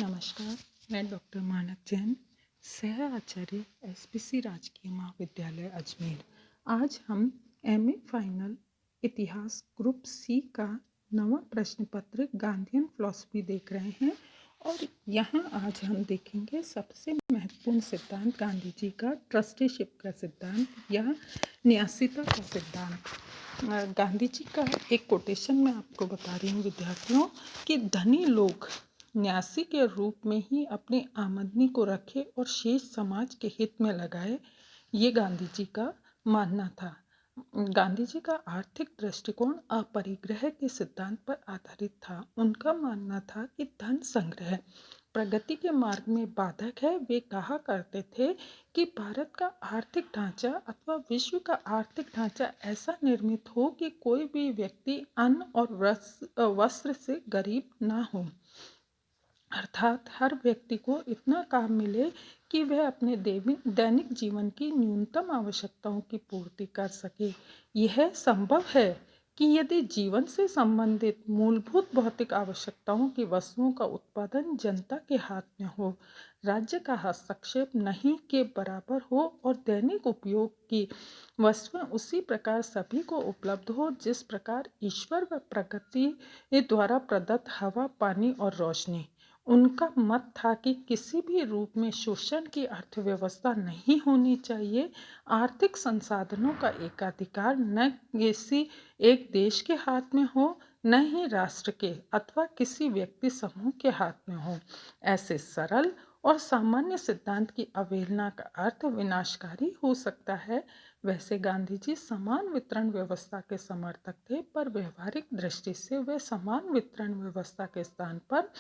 नमस्कार, मैं डॉक्टर मानक जैन, सह आचार्य एसपीसी राजकीय महाविद्यालय अजमेर। आज हम एमए फाइनल इतिहास ग्रुप सी का 9वां प्रश्न पत्र गांधीयन फिलॉसफी देख रहे हैं और यहाँ आज हम देखेंगे सबसे महत्वपूर्ण सिद्धांत गांधी जी का ट्रस्टीशिप का सिद्धांत या न्यासीता का सिद्धांत। गांधी जी का एक कोटेशन मैं आपको बता रही हूँ विद्यार्थियों कि धनी लोग न्यासी के रूप में ही अपनी आमदनी को रखे और शेष समाज के हित में लगाए, ये गांधी जी का मानना था। गांधी जी का आर्थिक दृष्टिकोण अपरिग्रह के सिद्धांत पर आधारित था। उनका मानना था कि धन संग्रह प्रगति के मार्ग में बाधक है। वे कहा करते थे कि भारत का आर्थिक ढांचा अथवा विश्व का आर्थिक ढांचा ऐसा निर्मित हो कि कोई भी व्यक्ति अन्न और वस्त्र से गरीब ना हो, अर्थात हर व्यक्ति को इतना काम मिले कि वह अपने दैनिक जीवन की न्यूनतम आवश्यकताओं की पूर्ति कर सके। यह संभव है कि यदि जीवन से संबंधित मूलभूत भौतिक आवश्यकताओं की वस्तुओं का उत्पादन जनता के हाथ में हो, राज्य का हस्तक्षेप नहीं के बराबर हो और दैनिक उपयोग की वस्तुएं उसी प्रकार सभी को उपलब्ध हो जिस प्रकार ईश्वर व प्रकृति द्वारा प्रदत्त हवा, पानी और रोशनी। उनका मत था कि किसी भी रूप में शोषण की अर्थव्यवस्था नहीं होनी चाहिए। आर्थिक संसाधनों का एकाधिकार न किसी एक देश के हाथ में हो, न ही राष्ट्र के अथवा किसी व्यक्ति समूह के हाथ में हो। ऐसे सरल और सामान्य सिद्धांत की अवहेलना का अर्थ विनाशकारी हो सकता है। वैसे गांधी जी समान वितरण व्यवस्था के समर्थक थे, पर व्यवहारिक दृष्टि से वे समान वितरण व्यवस्था के स्थान पर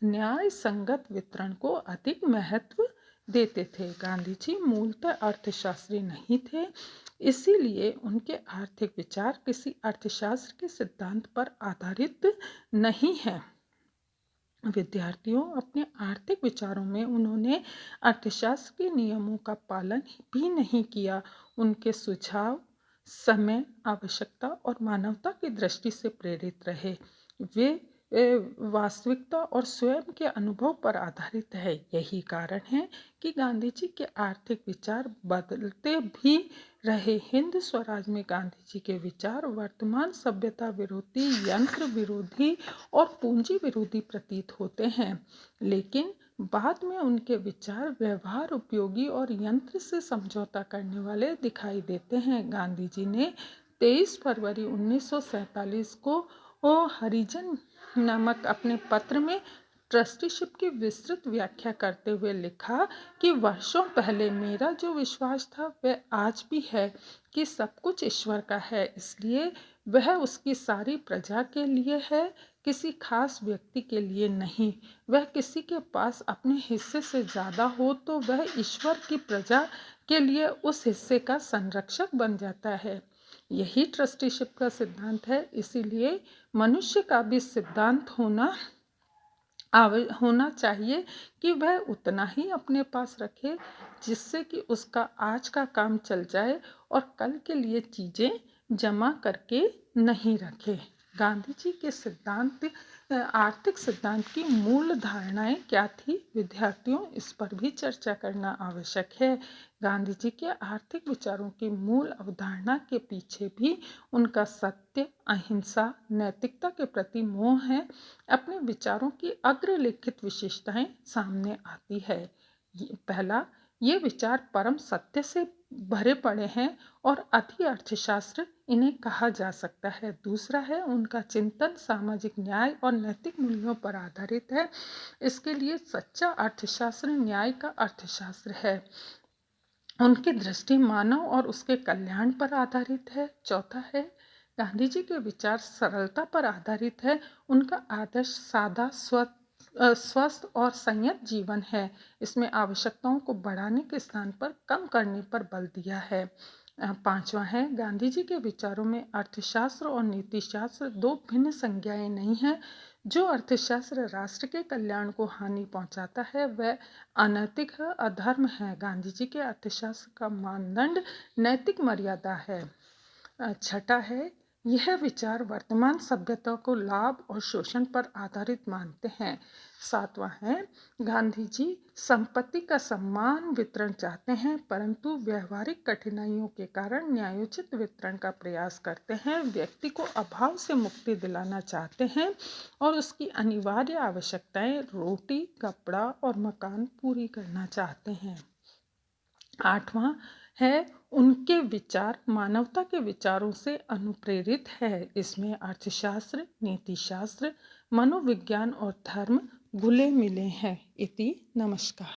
न्याय संगत वितरण को अधिक महत्व देते थे। गांधी जी मूलतः अर्थशास्त्री नहीं थे, इसीलिए उनके आर्थिक विचार किसी अर्थशास्त्र के सिद्धांत पर आधारित नहीं है। विद्यार्थियों, अपने आर्थिक विचारों में उन्होंने अर्थशास्त्र के नियमों का पालन भी नहीं किया। उनके सुझाव समय, आवश्यकता और मानवता की दृष्टि से प्रेरित रहे। वे वास्तविकता और स्वयं के अनुभव पर आधारित है। यही कारण है कि गांधी जी के आर्थिक विचार बदलते भी रहे। हिंद स्वराज में गांधी जी के विचार वर्तमान सभ्यता विरोधी, यंत्र विरोधी और पूंजी विरोधी प्रतीत होते हैं, लेकिन बाद में उनके विचार व्यवहार उपयोगी और यंत्र से समझौता करने वाले दिखाई देते हैं। गांधी जी ने 23 फरवरी 1947 को हरिजन नामक अपने पत्र में ट्रस्टीशिप की विस्तृत व्याख्या करते हुए लिखा कि वर्षों पहले मेरा जो विश्वास था वह आज भी है कि सब कुछ ईश्वर का है, इसलिए वह उसकी सारी प्रजा के लिए है, किसी खास व्यक्ति के लिए नहीं। वह किसी के पास अपने हिस्से से ज़्यादा हो तो वह ईश्वर की प्रजा के लिए उस हिस्से का संरक्षक बन जाता है। यही ट्रस्टीशिप का सिद्धांत है। इसीलिए मनुष्य का भी सिद्धांत होना चाहिए कि वह उतना ही अपने पास रखे जिससे कि उसका आज का काम चल जाए और कल के लिए चीज़ें जमा करके नहीं रखे। गांधी जी के आर्थिक सिद्धांत की मूल धारणाएं क्या थी विद्यार्थियों, इस पर भी चर्चा करना आवश्यक है। गांधी जी के आर्थिक विचारों की मूल अवधारणा के पीछे भी उनका सत्य, अहिंसा, नैतिकता के प्रति मोह है। अपने विचारों की अग्रलिखित विशेषताएं सामने आती है। पहला, ये विचार परम सत्य से भरे पड़े हैं और अति अर्थशास्त्र इन्हें कहा जा सकता है। दूसरा है, उनका चिंतन सामाजिक न्याय और नैतिक मूल्यों पर आधारित है। इसके लिए सच्चा अर्थशास्त्र न्याय का अर्थशास्त्र है। उनकी दृष्टि मानव और उसके कल्याण पर आधारित है। चौथा है, गांधी जी के विचार सरलता पर आधारित है। उनका आदर्श सादा, स्वस्थ और संयत जीवन है। इसमें आवश्यकताओं को बढ़ाने के स्थान पर कम करने पर बल दिया है। पांचवा है, गांधी जी के विचारों में अर्थशास्त्र और नीतिशास्त्र दो भिन्न संज्ञाएं नहीं हैं। जो अर्थशास्त्र राष्ट्र के कल्याण को हानि पहुंचाता है वह अनैतिक है, अधर्म है। गांधी जी के अर्थशास्त्र का मानदंड नैतिक मर्यादा है। छठा है, यह विचार वर्तमान सभ्यता को लाभ और शोषण पर आधारित मानते हैं। 7वां है, गांधी जी संपत्ति का समान वितरण चाहते हैं, परंतु व्यवहारिक कठिनाइयों के कारण न्यायोचित वितरण का प्रयास करते हैं। व्यक्ति को अभाव से मुक्ति दिलाना चाहते हैं और उसकी अनिवार्य आवश्यकताएं रोटी, कपड़ा और मकान पूरी करना चाहते हैं। 8वां है, उनके विचार मानवता के विचारों से अनुप्रेरित है। इसमें अर्थशास्त्र, नीतिशास्त्र, मनोविज्ञान और धर्म घुले मिले हैं। इति नमस्कार।